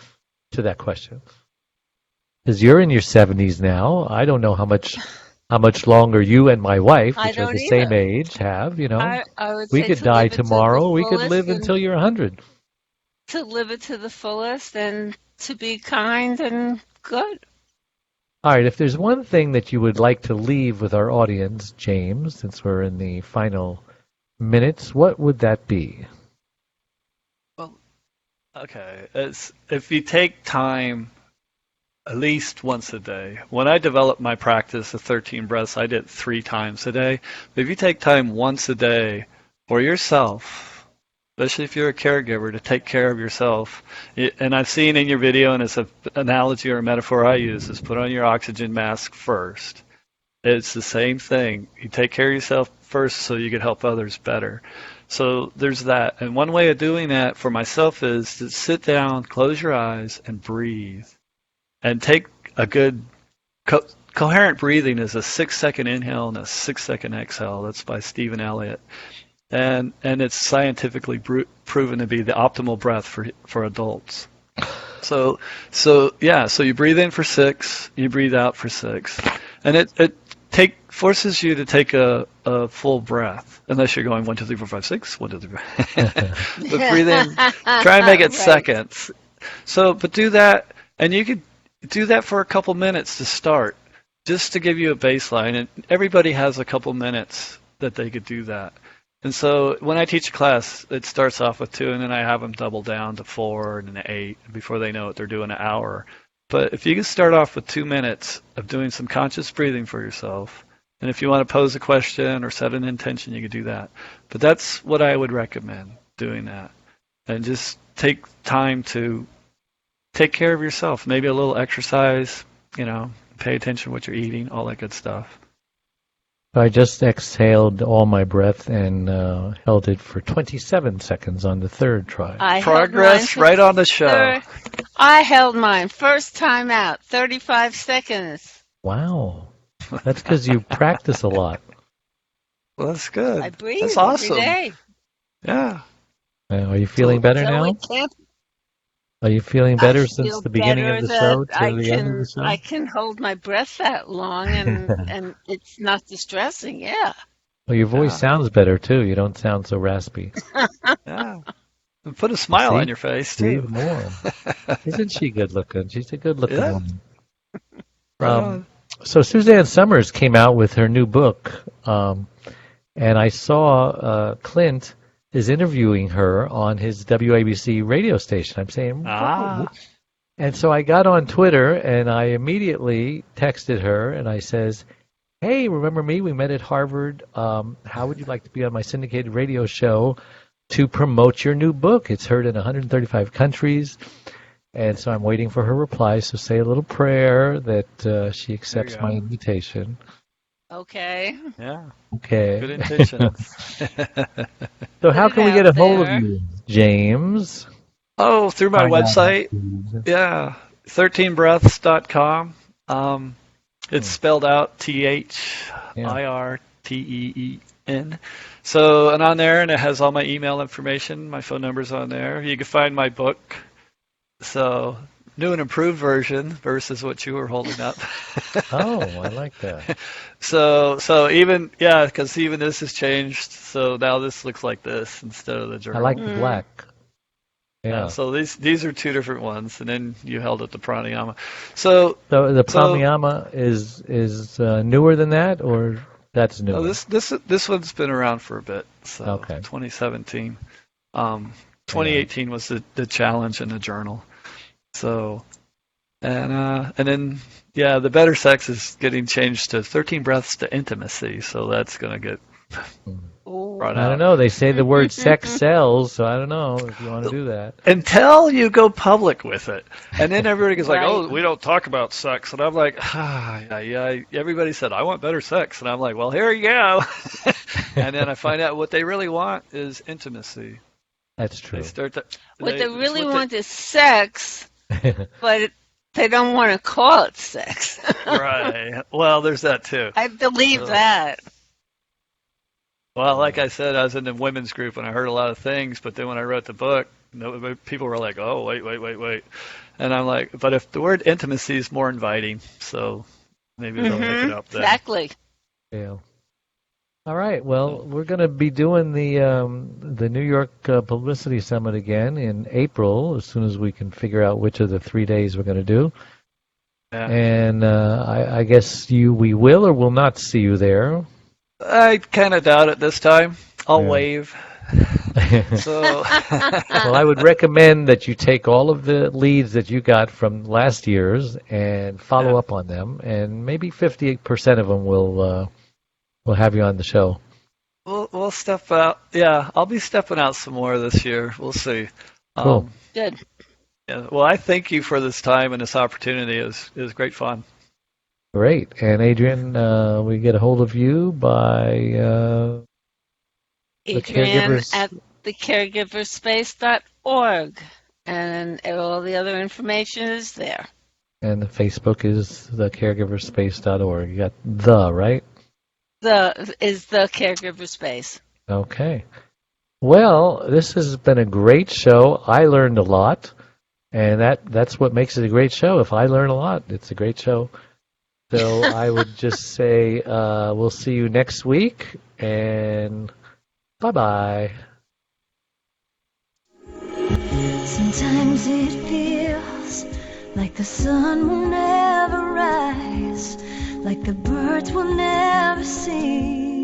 to that question? Because you're in your 70s now. I don't know how much longer you and my wife, I which are don't the same either. age, have. You know, I would we say could to die live it to the tomorrow. We could fullest live and until you're 100. to live it to the fullest and to be kind and good. All right. If there's one thing that you would like to leave with our audience, James, since we're in the final minutes, what would that be? Okay, it's if you take time at least once a day. When I developed my practice of 13 breaths, I did it 3 times a day. But if you take time once a day for yourself, especially if you're a caregiver, to take care of yourself, and I've seen in your video, and it's an analogy or a metaphor I use, is put on your oxygen mask first. It's the same thing. You take care of yourself first so you can help others better. So there's that. And one way of doing that for myself is to sit down, close your eyes, and breathe. And take a good coherent breathing is a 6-second inhale and a 6-second exhale. That's by Stephen Elliott. And it's scientifically proven to be the optimal breath for adults. So you breathe in for 6, you breathe out for 6. And it forces you to take a full breath, unless you're going 1, 2, 3, 4, 5, 6, 1, 2, 3, 4. But breathe in, try and make it Right. seconds. But do that, and you could do that for a couple minutes to start, just to give you a baseline. And everybody has a couple minutes that they could do that. And so when I teach a class, it starts off with 2, and then I have them double down to 4 and then 8. Before they know it, they're doing an hour. But if you can start off with 2 minutes of doing some conscious breathing for yourself, and if you want to pose a question or set an intention, you could do that. But that's what I would recommend, doing that. And just take time to take care of yourself. Maybe a little exercise, pay attention to what you're eating, all that good stuff. I just exhaled all my breath and held it for 27 seconds on the third try. Progress right on the show. I held mine first time out, 35 seconds. Wow. That's because you practice a lot. Well, that's good. I breathe That's awesome. every day. Yeah. Are you feeling better now? Are you feeling better since the beginning of the show to the end of the show? I can hold my breath that long and it's not distressing, yeah. Well, your voice sounds better, too. You don't sound so raspy. Yeah. And put a smile on your face, too. Even more. Isn't she good looking? She's a good looking woman. Right So Suzanne Summers came out with her new book, and I saw Clint is interviewing her on his WABC radio station. I'm saying, wow. And so I got on Twitter, and I immediately texted her, and I says, hey, remember me? We met at Harvard. How would you like to be on my syndicated radio show to promote your new book? It's heard in 135 countries. And so I'm waiting for her reply. So say a little prayer that she accepts my invitation. Okay. Yeah. Okay. Good intentions. So how can we get a hold of you, James? Oh, through my website. Yeah. 13breaths.com. It's spelled out THIRTEEN. So, and on there, and it has all my email information, my phone number's on there. You can find my book. So, new and improved version versus what you were holding up. Oh, I like that. So even, because even this has changed. So now this looks like this instead of the journal. I like the black. Yeah. So these are two different ones, and then you held up the pranayama. So the pranayama is newer than that, or that's newer? This one's been around for a bit. So Okay. 2017. 2018 was the challenge in the journal. So and then the better sex is getting changed to 13 breaths to intimacy. So that's gonna get brought out. I don't know. They say the word sex sells, so I don't know if you want to do that. Until you go public with it. And then everybody goes like, Right. oh, we don't talk about sex. And I'm like, yeah. Everybody said, I want better sex. And I'm like, well, here you go. And then I find out what they really want is intimacy. That's true. What they really want is sex, but they don't want to call it sex. Right. Well, there's that too. I believe that. Well, like I said, I was in the women's group and I heard a lot of things, but then when I wrote the book, people were like, oh, wait. And I'm like, but if the word intimacy is more inviting, so maybe they'll pick it up then. Exactly. Yeah. All right. Well, we're going to be doing the New York Publicity Summit again in April, as soon as we can figure out which of the 3 days we're going to do. Yeah. And I guess we will or will not see you there. I kind of doubt it this time. I'll wave. So, well, I would recommend that you take all of the leads that you got from last year's and follow up on them, and maybe 58% of them will have you on the show. We'll step out. Yeah, I'll be stepping out some more this year. We'll see. Cool. Good. Yeah, well, I thank you for this time and this opportunity. It was great fun. Great. And Adrian, we get a hold of you by Adrian at thecaregiverspace.org, and all the other information is there. And the Facebook is thecaregiverspace.org. You got the, right? The Caregiver Space. Okay. Well, this has been a great show. I learned a lot, and that's what makes it a great show. If I learn a lot, it's a great show. So I would just say we'll see you next week, and bye-bye. Sometimes it feels like the sun will never rise, like the birds will never sing.